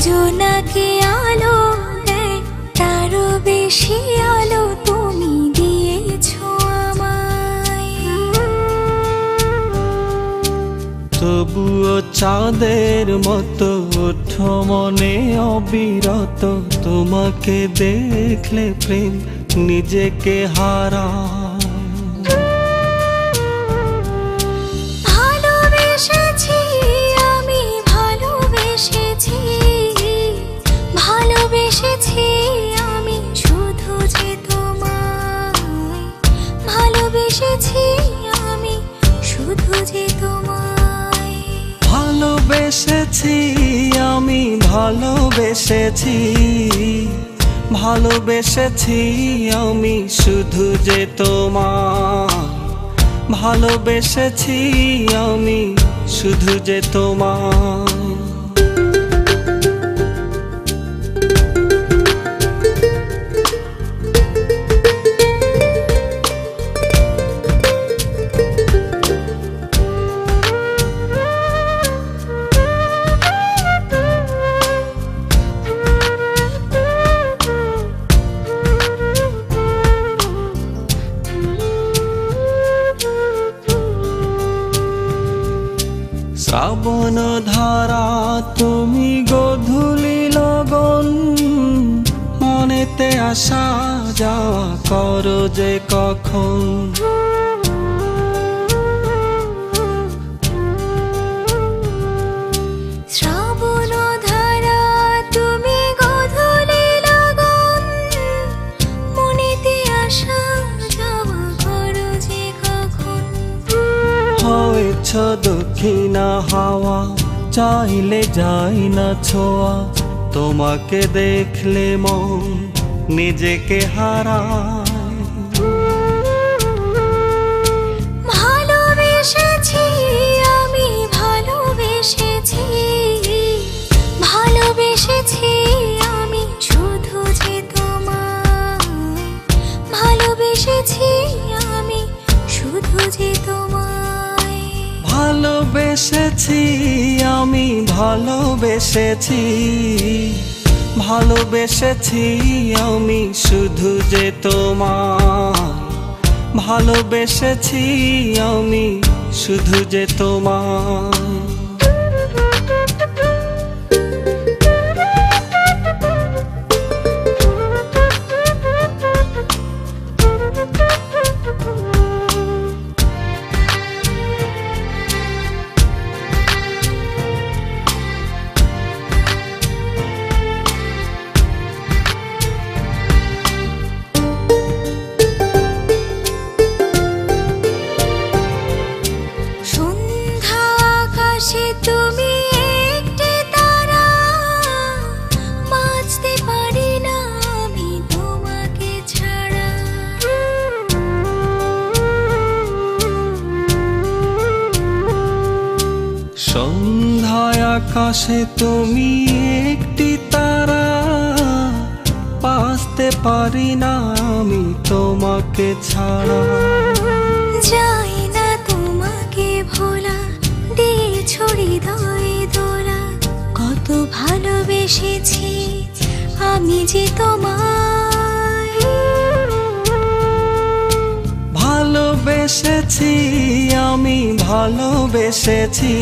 জোনাকি আলো দেয়, তারও বেশি আলো তুমি দিয়েছো আমায়। তবুও চাঁদের মতো ওঠো মনে অবিরত, তোমাকে দেখলে প্রেম নিজেকে হারায়। ভালোবেসেছি আমি, ভালোবেসেছি, ভালোবেসেছি আমি শুধু যে তোমায়। ভালোবেসেছি আমি শুধু যে তোমায়। ভালোবেসেছি আমি, ভালোবেসেছি, ভালোবেসেছি আমি শুধু যে তোমায়। ভালোবেসেছি আমি শুধু যে তোমায়। শ্রাবণ ধারা তুমি গধূলি লগন, মনেতে আসা যাওয়া করো যে কখন। শ্রাবণ ধারা তুমি গধূলি লগন, মনেতে আসা যাওয়া করো যে কখন। হয়েছ দক্ষিণা হাওয়া, চাইলে যাই না ছোঁয়া, তোমাকে দেখলে মন নিজেকে হারায়। ভালোবেসেছি আমি, ভালোবেসেছি, ভালোবেসেছি আমি শুধু যে তোমায়। ভালোবেসেছি আমি শুধু যে তোমায়। ভালোবেসেছি আমি, ভালোবেসেছি, ভালোবেসেছি আমি শুধু যে তোমায়। ভালোবেসেছি আমি শুধু যে তোমায়। তুমি একটি তারা, বাঁচতে পারি না আমি তোমাকে ছাড়া। সন্ধ্যায় আকাশে তুমি একটি তারা, বাঁচতে পারি না আমি তোমাকে ছাড়া। যাই না তোমাকে ভোলা, দিয়েছ হৃদয়ে দোলা, কত ভালোবেসেছি আমি যে তোমায়। ভালোবেসেছি আমি, ভালোবেসেছি,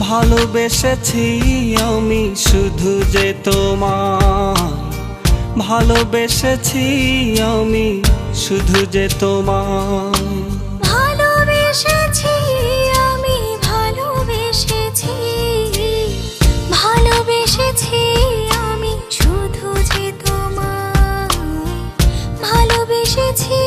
ভালোবেসেছি আমি শুধু যে তোমায়। ভালোবেসেছি আমি শুধু যে তোমায়। ভালোবেসেছি আমি, ভালোবেসেছি, ভালোবেসেছি আমি শুধু যে তোমায়। ভালোবেসেছি